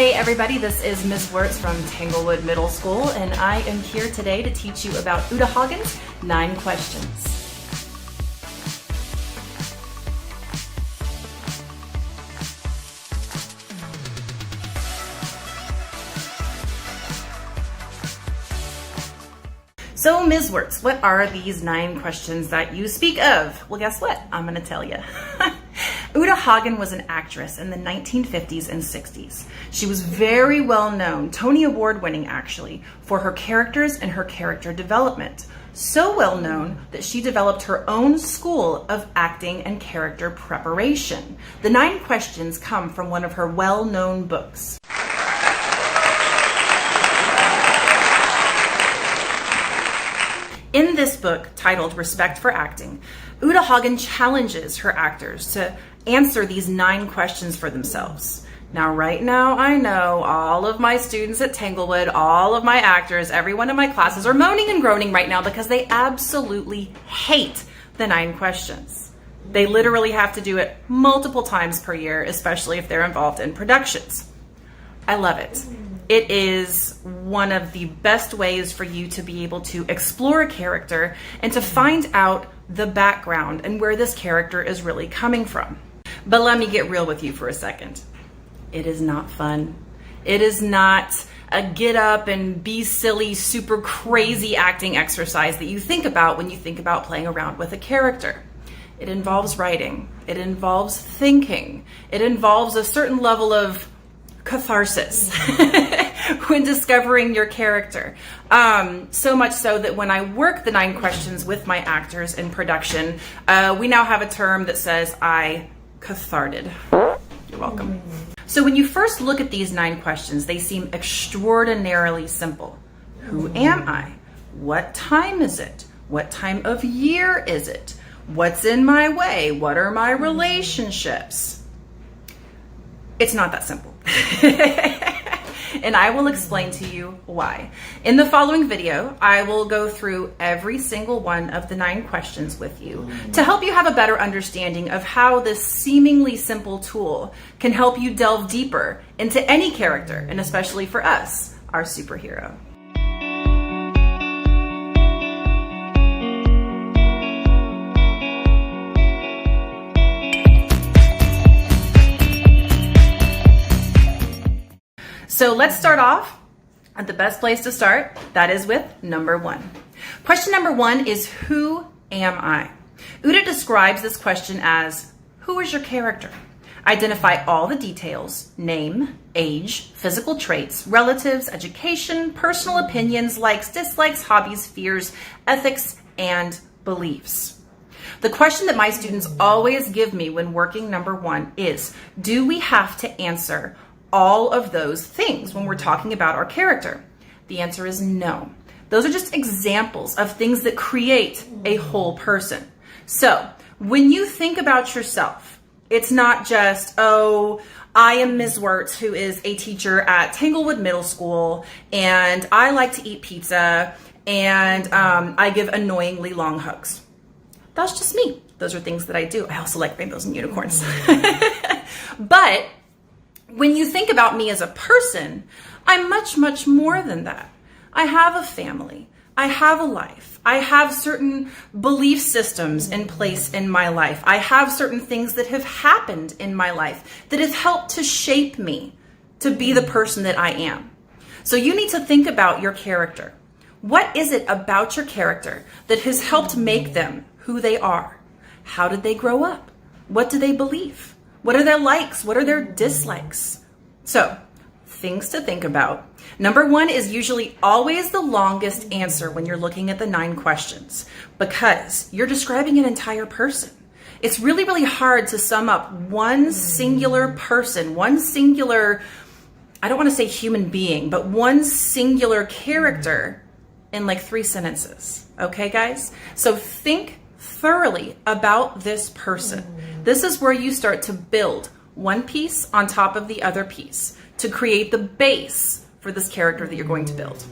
Hey everybody, this is Ms. Wuertz from Tanglewood Middle School, and I am here today to teach you about UTA Hagens' 9 questions. So Ms. Wuertz, what are these 9 questions that you speak of? Well, guess what? I'm going to tell you. UTA Hagen was an actress in the 1950s and 60s. She was very well known, Tony Award winning actually, for her characters and her character development. So well known that she developed her own school of acting and character preparation. The 9 questions come from one of her well-known books. In this book, titled Respect for Acting, UTA Hagen challenges her actors to answer these 9 questions for themselves. Now, right now, I know all of my students at Tanglewood, all of my actors, everyone in my classes are moaning and groaning right now because they absolutely hate the 9 questions. They literally have to do it multiple times per year, especially if they're involved in productions. I love it. It is one of the best ways for you to be able to explore a character and to find out the background and where this character is really coming from. But let me get real with you for a second. It is not fun. It is not a get up and be silly, super crazy acting exercise that you think about when you think about playing around with a character. It involves writing. It involves thinking. It involves a certain level of catharsis when discovering your character. So much so that when I work the 9 questions with my actors in production, we now have a term that says I catharted. You're welcome. So when you first look at these 9 questions, they seem extraordinarily simple. Who am I? What time is it? What time of year is it? What's in my way? What are my relationships? It's not that simple. And I will explain to you why. In the following video, I will go through every single one of the 9 questions with you to help you have a better understanding of how this seemingly simple tool can help you delve deeper into any character, and especially for us, our superhero. So let's start off at the best place to start. That is with number 1. Question number 1 is, who am I? UTA describes this question as, who is your character? Identify all the details: name, age, physical traits, relatives, education, personal opinions, likes, dislikes, hobbies, fears, ethics, and beliefs. The question that my students always give me when working number 1 is, do we have to answer all of those things when we're talking about our character? The answer is no. Those are just examples of things that create a whole person. So when you think about yourself, it's not just, oh, I am Ms. Wuertz, who is a teacher at Tanglewood Middle School, and I like to eat pizza, and I give annoyingly long hugs. That's just me. Those are things that I do. I also like rainbows and unicorns. But when you think about me as a person, I'm much, much more than that. I have a family. I have a life. I have certain belief systems in place in my life. I have certain things that have happened in my life that have helped to shape me to be the person that I am. So you need to think about your character. What is it about your character that has helped make them who they are? How did they grow up? What do they believe? What are their likes? What are their dislikes? So, things to think about. Number 1 is usually always the longest answer when you're looking at the 9 questions because you're describing an entire person. It's really, really hard to sum up one singular person, one singular, I don't want to say human being, but one singular character in like 3 sentences. Okay, guys? So think thoroughly about this person. This is where you start to build one piece on top of the other piece to create the base for this character that you're going to build.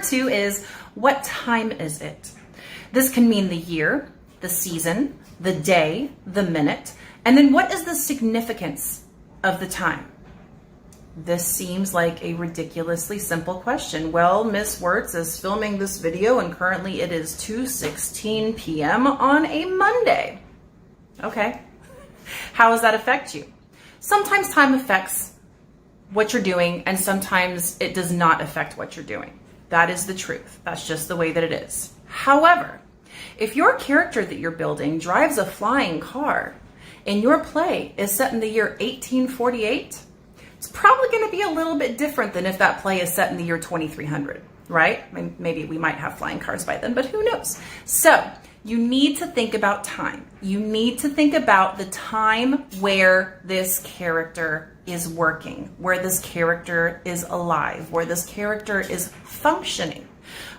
2 is, what time is it? This can mean the year, the season, the day, the minute, and then what is the significance of the time? This seems like a ridiculously simple question. Well, Miss Wuertz is filming this video and currently it is 2:16 p.m. on a Monday. Okay. How does that affect you? Sometimes time affects what you're doing and sometimes it does not affect what you're doing. That is the truth. That's just the way that it is. However, if your character that you're building drives a flying car and your play is set in the year 1848, it's probably going to be a little bit different than if that play is set in the year 2300, right? Maybe we might have flying cars by then, but who knows? So you need to think about time. You need to think about the time where this character is working, where this character is alive, where this character is functioning.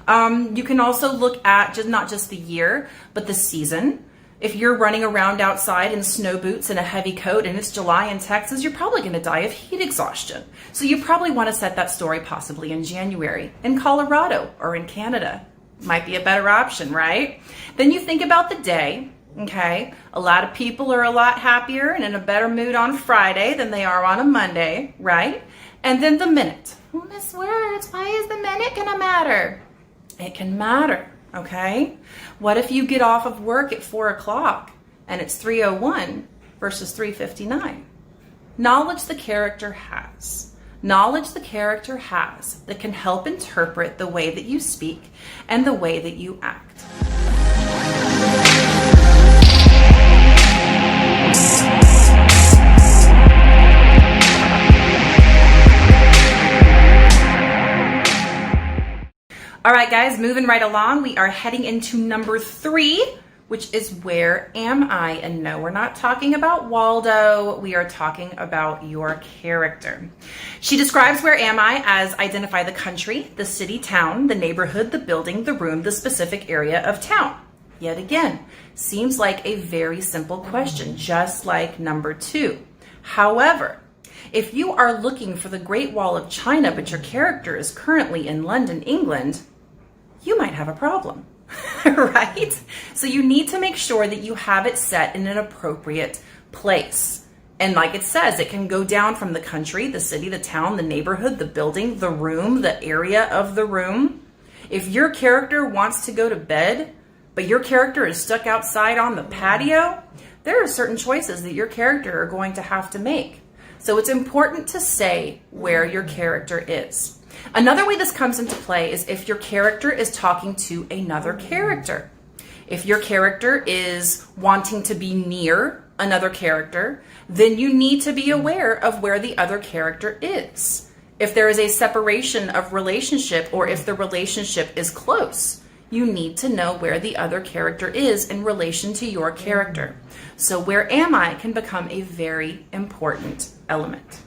You can also look at not just the year, but the season. If you're running around outside in snow boots and a heavy coat and it's July in Texas, you're probably going to die of heat exhaustion. So you probably want to set that story possibly in January in Colorado or in Canada. Might be a better option, right? Then you think about the day, okay? A lot of people are a lot happier and in a better mood on Friday than they are on a Monday, right? And then the minute. Well, Miss Wuertz, why is the minute going to matter? It can matter. Okay, what if you get off of work at 4 o'clock and it's 3:01 versus 3:59? Knowledge the character has. Knowledge the character has that can help interpret the way that you speak and the way that you act. All right, guys, moving right along, we are heading into number 3, which is where am I? And no, we're not talking about Waldo. We are talking about your character. She describes where am I as identify the country, the city, town, the neighborhood, the building, the room, the specific area of town. Yet again, seems like a very simple question, just like number 2. However, if you are looking for the Great Wall of China, but your character is currently in London, England, you might have a problem, right? So you need to make sure that you have it set in an appropriate place. And like it says, it can go down from the country, the city, the town, the neighborhood, the building, the room, the area of the room. If your character wants to go to bed, but your character is stuck outside on the patio, there are certain choices that your character are going to have to make. So it's important to say where your character is. Another way this comes into play is if your character is talking to another character. If your character is wanting to be near another character, then you need to be aware of where the other character is. If there is a separation of relationship or if the relationship is close, you need to know where the other character is in relation to your character. So where am I can become a very important element.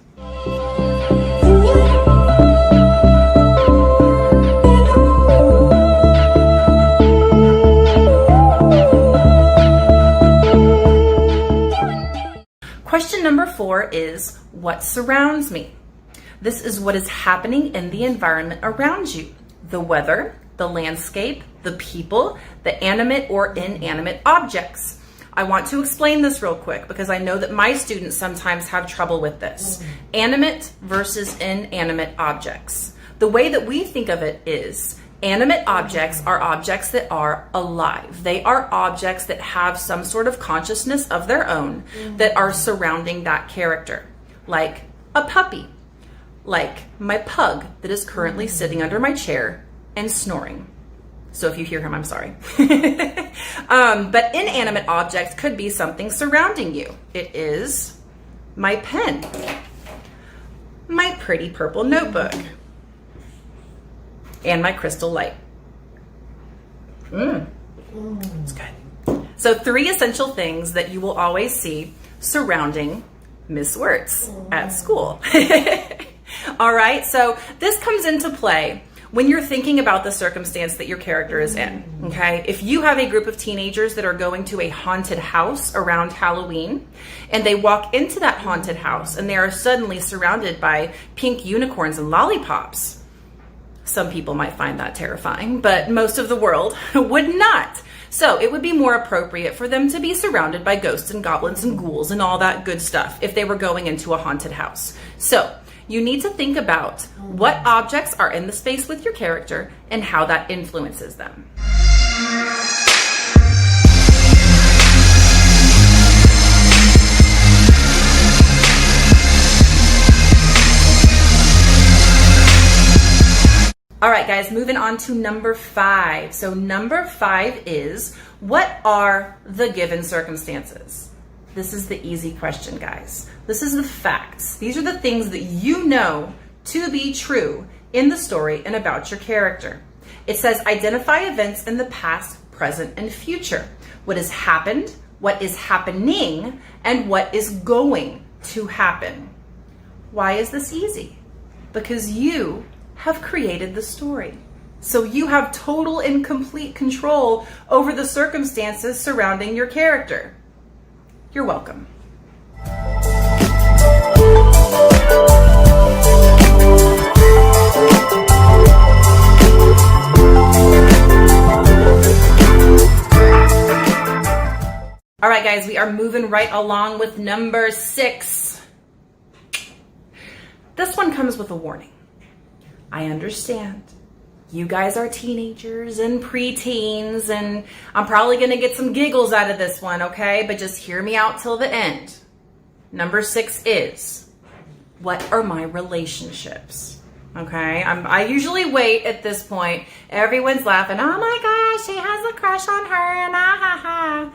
Question number 4 is, what surrounds me? This is what is happening in the environment around you. The weather, the landscape, the people, the animate or inanimate objects. I want to explain this real quick because I know that my students sometimes have trouble with this. Animate versus inanimate objects. The way that we think of it is animate objects are objects that are alive. They are objects that have some sort of consciousness of their own that are surrounding that character. Like a puppy, like my pug that is currently sitting under my chair and snoring. So if you hear him, I'm sorry. But inanimate objects could be something surrounding you. It is my pen, my pretty purple notebook, and my crystal light. It's good. So 3 essential things that you will always see surrounding Miss Wuertz at school. All right, so this comes into play when you're thinking about the circumstance that your character is in, okay? If you have a group of teenagers that are going to a haunted house around Halloween, and they walk into that haunted house and they are suddenly surrounded by pink unicorns and lollipops, Some people might find that terrifying, but most of the world would not. So it would be more appropriate for them to be surrounded by ghosts and goblins and ghouls and all that good stuff if they were going into a haunted house. So you need to think about what objects are in the space with your character and how that influences them. All right, guys, moving on to number 5. So number 5 is, what are the given circumstances? This is the easy question, guys. This is the facts. These are the things that you know to be true in the story and about your character. It says, identify events in the past, present, and future. What has happened, what is happening, and what is going to happen. Why is this easy? Because you have created the story. So you have total and complete control over the circumstances surrounding your character. You're welcome. All right, guys, we are moving right along with number 6. This one comes with a warning. I understand. You guys are teenagers and preteens, and I'm probably going to get some giggles out of this one, okay? But just hear me out till the end. Number 6 is, what are my relationships? Okay? I usually wait at this point. Everyone's laughing. Oh my gosh, she has a crush on her, and ah ha ha.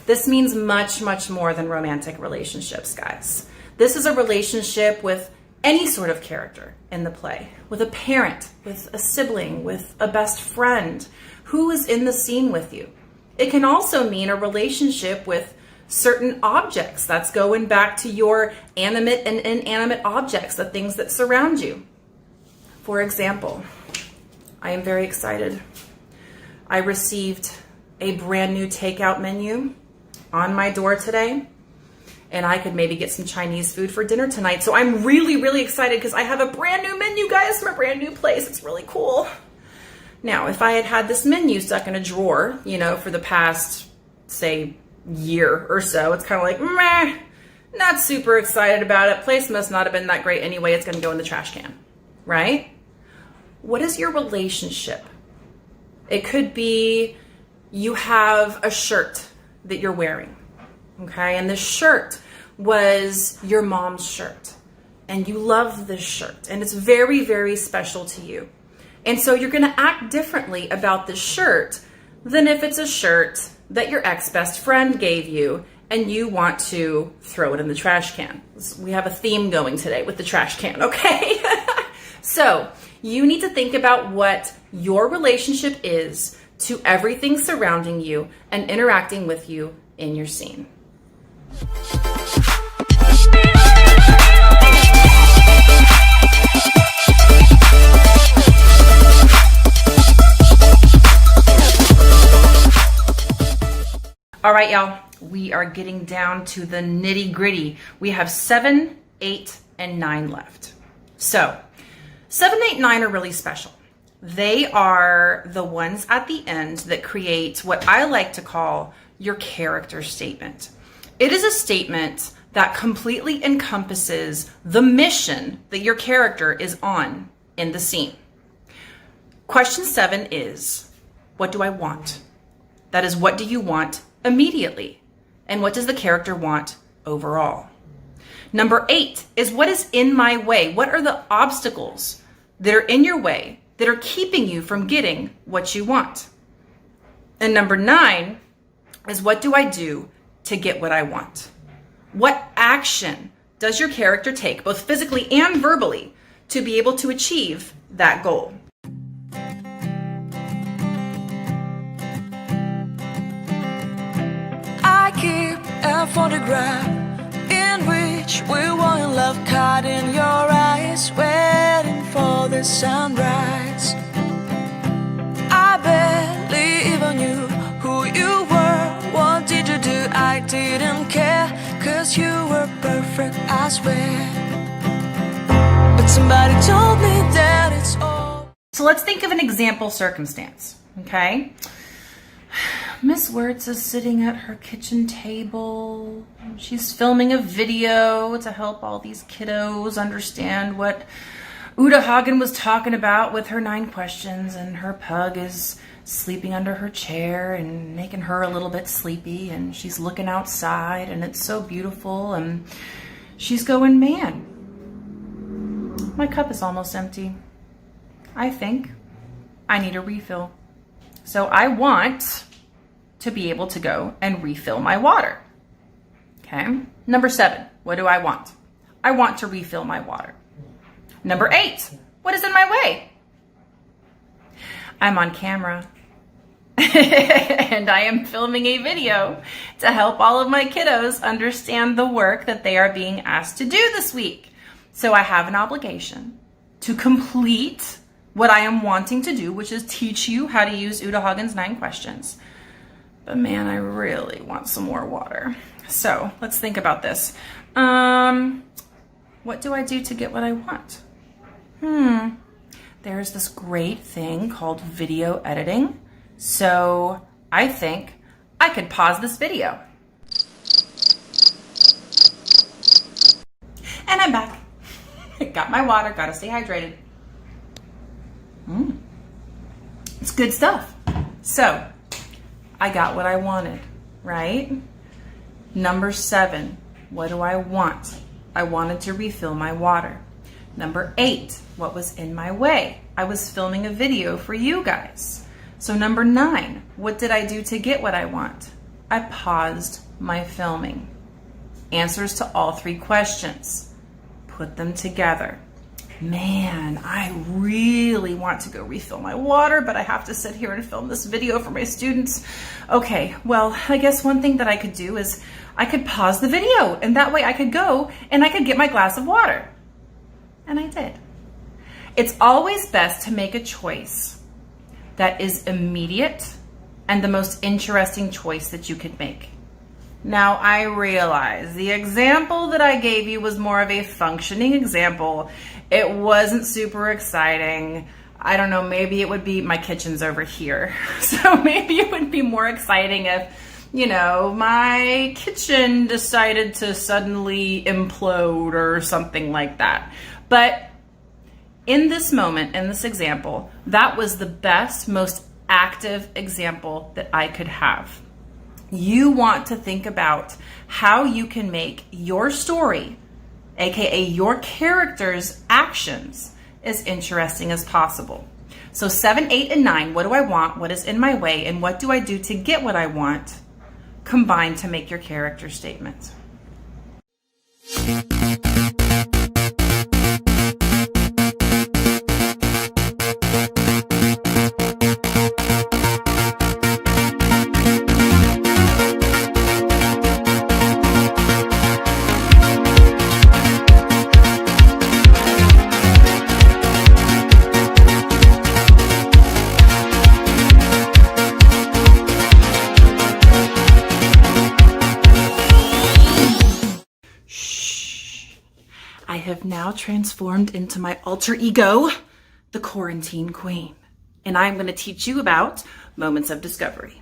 This means much, much more than romantic relationships, guys. This is a relationship with any sort of character in the play, with a parent, with a sibling, with a best friend who is in the scene with you. It can also mean a relationship with certain objects. That's going back to your animate and inanimate objects, the things that surround you. For example, I am very excited. I received a brand new takeout menu on my door today, and I could maybe get some Chinese food for dinner tonight. So I'm really, really excited because I have a brand new menu, guys, from a brand new place. It's really cool. Now, if I had had this menu stuck in a drawer, for the past, say, year or so, it's kind of like, meh, not super excited about it. Place must not have been that great anyway. It's going to go in the trash can, right? What is your relationship? It could be you have a shirt that you're wearing, okay? And this shirt was your mom's shirt, and you love this shirt, and it's very, very special to you. And so you're going to act differently about this shirt than if it's a shirt that your ex-best friend gave you and you want to throw it in the trash can. We have a theme going today with the trash can, okay? So you need to think about what your relationship is to everything surrounding you and interacting with you in your scene. All right, y'all, we are getting down to the nitty gritty. We have 7, 8, and 9 left. So 7, 8, 9 are really special. They are the ones at the end that create what I like to call your character statement. It is a statement that completely encompasses the mission that your character is on in the scene. Question 7 is, what do I want? That is, what do you want immediately? And what does the character want overall? Number 8 is, what is in my way? What are the obstacles that are in your way that are keeping you from getting what you want? And number 9 is, what do I do to get what I want? What action does your character take, both physically and verbally, to be able to achieve that goal? I keep a photograph in which we were in love, caught in your eyes, waiting for the sunrise. I barely even knew who you were. What did you do? I didn't care, 'cause you were perfect, I swear. But somebody told me that it's all. So So let's think of an example circumstance, okay? Miss Wuertz is sitting at her kitchen table. She's filming a video to help all these kiddos understand what UTA Hagen was talking about with her 9 questions, and her pug is sleeping under her chair and making her a little bit sleepy, and she's looking outside and it's so beautiful, and she's going, man, my cup is almost empty. I think I need a refill. So I want to be able to go and refill my water. Okay. Number 7, what do I want? I want to refill my water. Number 8, what is in my way? I'm on camera and I am filming a video to help all of my kiddos understand the work that they are being asked to do this week. So I have an obligation to complete what I am wanting to do, which is teach you how to use UTA Hagen's 9 questions. But man, I really want some more water. So let's think about this. What do I do to get what I want? There's this great thing called video editing. So I think I could pause this video. And I'm back. Got my water, gotta stay hydrated. It's good stuff. So I got what I wanted, right? Number 7, what do I want? I wanted to refill my water. Number 8, what was in my way? I was filming a video for you guys. So number 9, what did I do to get what I want? I paused my filming. Answers to all 3 questions. Put them together. Man, I really want to go refill my water, but I have to sit here and film this video for my students. Okay, well, I guess one thing that I could do is I could pause the video, and that way I could go and I could get my glass of water. And I did. It's always best to make a choice that is immediate and the most interesting choice that you could make. Now, I realize the example that I gave you was more of a functioning example. It wasn't super exciting. I don't know, maybe it would be, my kitchen's over here. So maybe it would be more exciting if, you know, my kitchen decided to suddenly implode or something like that. But in this moment, in this example, that was the best, most active example that I could have. You want to think about how you can make your story, aka your character's actions, as interesting as possible. So 7, 8, and 9, what do I want? What is in my way? And what do I do to get what I want? Combine to make your character statement. I have now transformed into my alter ego, the Quarantine Queen, and I'm going to teach you about moments of discovery.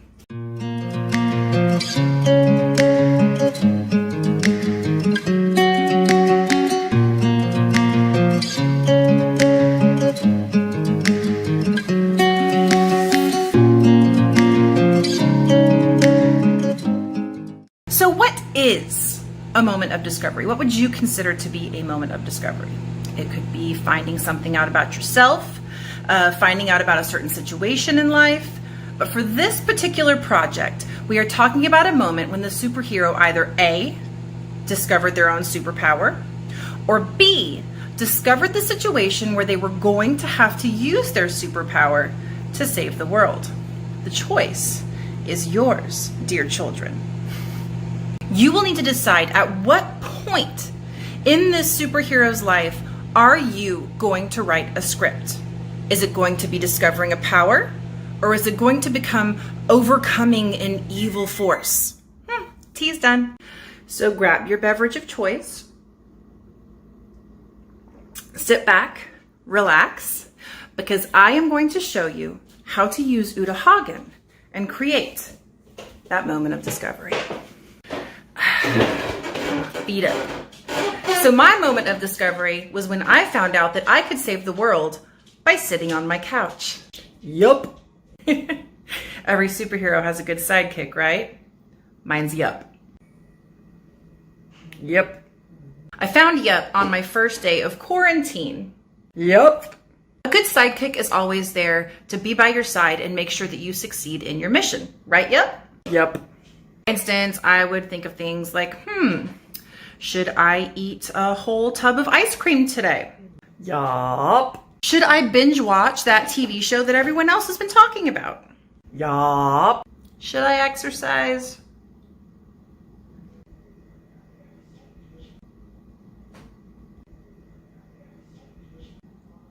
So what is a moment of discovery? What would you consider to be a moment of discovery? It could be finding something out about yourself, finding out about a certain situation in life. But for this particular project, we are talking about a moment when the superhero either A, discovered their own superpower, or B, discovered the situation where they were going to have to use their superpower to save the world. The choice is yours, dear children. You will need to decide at what point in this superhero's life are you going to write a script? Is it going to be discovering a power, or is it going to become overcoming an evil force? Tea's done. So grab your beverage of choice, sit back, relax, because I am going to show you how to use Uta Hagen and create that moment of discovery. Feet up. So my moment of discovery was when I found out that I could save the world by sitting on my couch. Yup. Every superhero has a good sidekick, right? Mine's Yup. Yep. I found Yup on my first day of quarantine. Yup. A good sidekick is always there to be by your side and make sure that you succeed in your mission, right, Yup? Yep. For instance, I would think of things like, should I eat a whole tub of ice cream today? Yup. Should I binge watch that TV show that everyone else has been talking about? Yup. Should I exercise?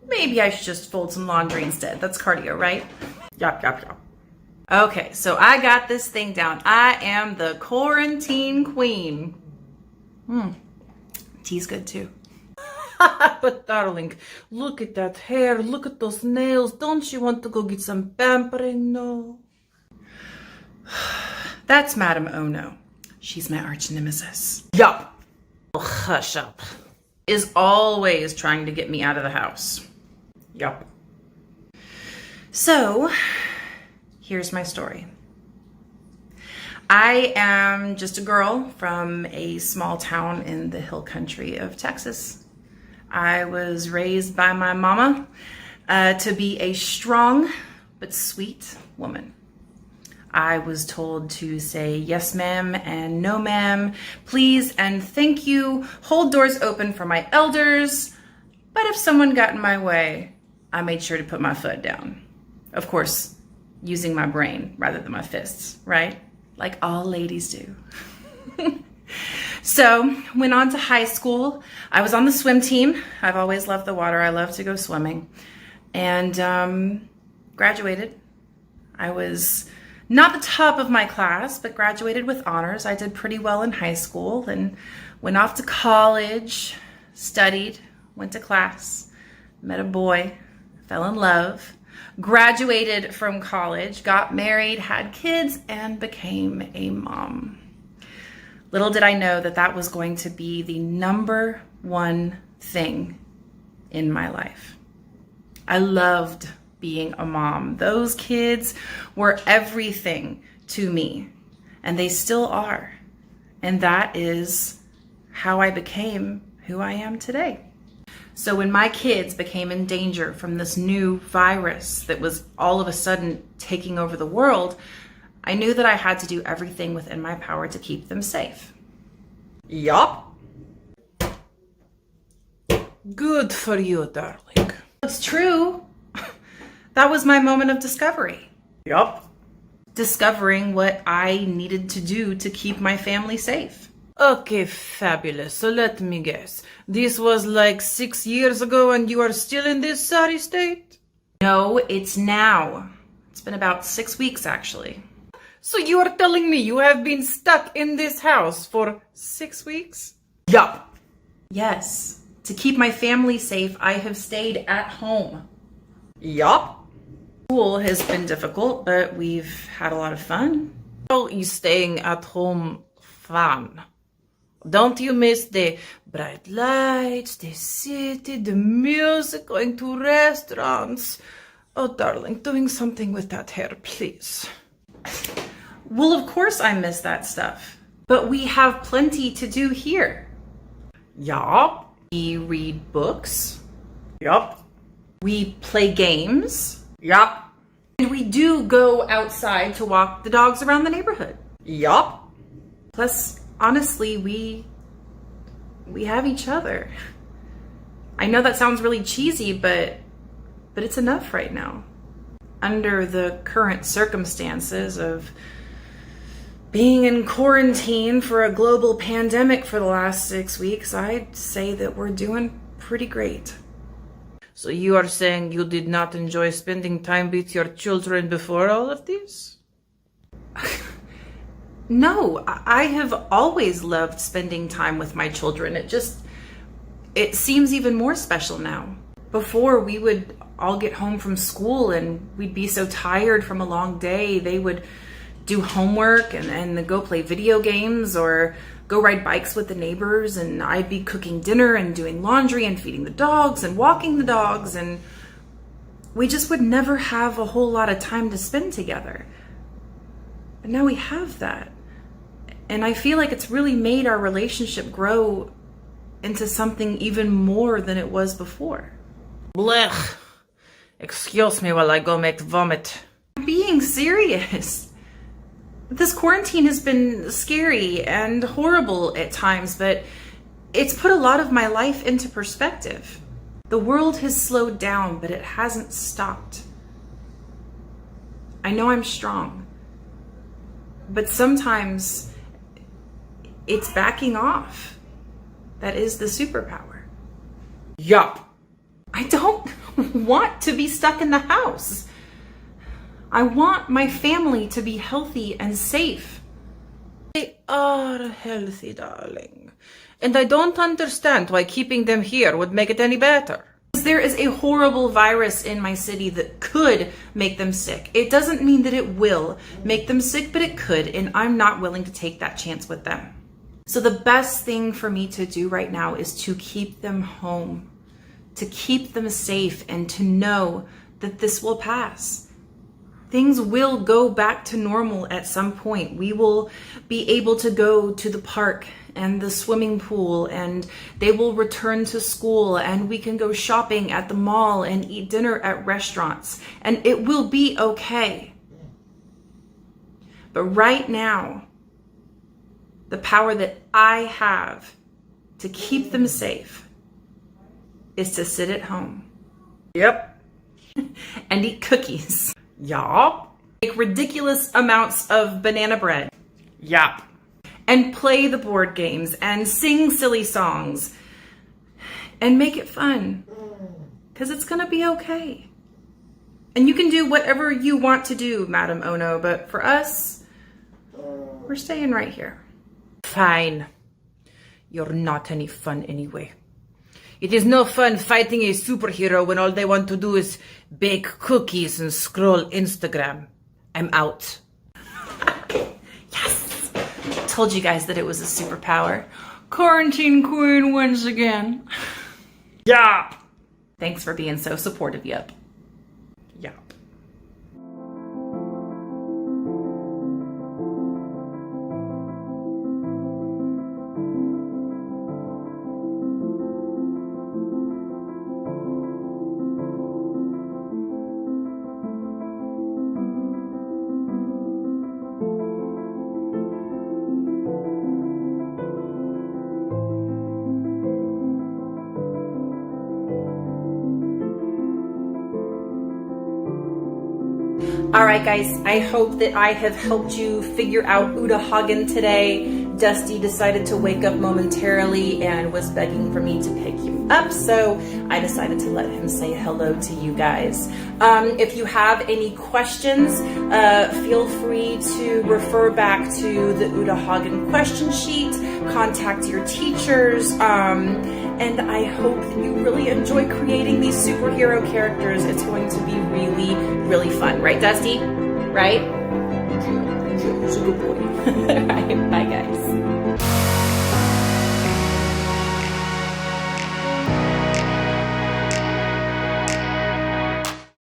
Maybe I should just fold some laundry instead. That's cardio, right? Yup, yup, yup. Okay, so I got this thing down. I am the quarantine queen. Tea's good too. But darling, look at that hair, look at those nails. Don't you want to go get some pampering? No. That's Madame Oh No. She's my arch nemesis. Yup. Oh, hush up. Is always trying to get me out of the house. Yup. So, here's my story. I am just a girl from a small town in the hill country of Texas. I was raised by my mama to be a strong but sweet woman. I was told to say yes ma'am and no ma'am, please and thank you, hold doors open for my elders, but if someone got in my way, I made sure to put my foot down. Of course, using my brain rather than my fists, right? Like all ladies do. So, went on to high school. I was on the swim team. I've always loved the water. I love to go swimming. And graduated. I was not the top of my class, but graduated with honors. I did pretty well in high school and went off to college, studied, went to class, met a boy, fell in love, graduated from college, got married, had kids, and became a mom. Little did I know that that was going to be the number one thing in my life. I loved being a mom. Those kids were everything to me, and they still are. And that is how I became who I am today. So when my kids became in danger from this new virus that was all of a sudden taking over the world, I knew that I had to do everything within my power to keep them safe. Yup. Good for you, darling. It's true. That was my moment of discovery. Yup. Discovering what I needed to do to keep my family safe. Okay, fabulous. So let me guess. This was like 6 years ago and you are still in this sorry state? No, it's now. It's been about 6 weeks, actually. So you are telling me you have been stuck in this house for 6 weeks? Yup. Yes. To keep my family safe, I have stayed at home. Yup. School has been difficult, but we've had a lot of fun. How is staying at home fun? Don't you miss the bright lights, the city, the music, going to restaurants? Oh, darling, doing something with that hair, please. Well, of course I miss that stuff, but we have plenty to do here. Yup. We read books. Yup. We play games. Yup. And we do go outside to walk the dogs around the neighborhood. Yup. Plus, honestly, we have each other. I know that sounds really cheesy, but it's enough right now. Under the current circumstances of being in quarantine for a global pandemic for the last 6 weeks, I'd say that we're doing pretty great. So you are saying you did not enjoy spending time with your children before all of this? No, I have always loved spending time with my children. It seems even more special now. Before, we would all get home from school and we'd be so tired from a long day. They would do homework and then go play video games or go ride bikes with the neighbors, and I'd be cooking dinner and doing laundry and feeding the dogs and walking the dogs, and we just would never have a whole lot of time to spend together. But now we have that. And I feel like it's really made our relationship grow into something even more than it was before. Blech. Excuse me while I go make vomit. I'm being serious. This quarantine has been scary and horrible at times, but it's put a lot of my life into perspective. The world has slowed down, but it hasn't stopped. I know I'm strong, but sometimes it's backing off that is the superpower. Yup. I don't want to be stuck in the house. I want my family to be healthy and safe. They are healthy, darling. And I don't understand why keeping them here would make it any better. There is a horrible virus in my city that could make them sick. It doesn't mean that it will make them sick, but it could, and I'm not willing to take that chance with them. So the best thing for me to do right now is to keep them home, to keep them safe, and to know that this will pass. Things will go back to normal at some point. We will be able to go to the park and the swimming pool, and they will return to school, and we can go shopping at the mall and eat dinner at restaurants, and it will be okay. But right now, the power that I have to keep them safe is to sit at home. Yep. And eat cookies. Yup. Make ridiculous amounts of banana bread. Yup. And play the board games and sing silly songs and make it fun, because it's gonna be okay. And you can do whatever you want to do, Madam Ono, but for us, we're staying right here. Fine. You're not any fun anyway. It is no fun fighting a superhero when all they want to do is bake cookies and scroll Instagram. I'm out. Yes! Told you guys that it was a superpower. Quarantine queen wins again. Yup. Thanks for being so supportive, Yup. Yup. All right, guys, I hope that I have helped you figure out UTA Hagen today. Dusty decided to wake up momentarily and was begging for me to pick him up, so I decided to let him say hello to you guys. If you have any questions, feel free to refer back to the UTA Hagen question sheet, contact your teachers, and I hope that you really enjoy creating these superhero characters. It's going to be really, really fun. Right, Dusty? Right? He's a good boy.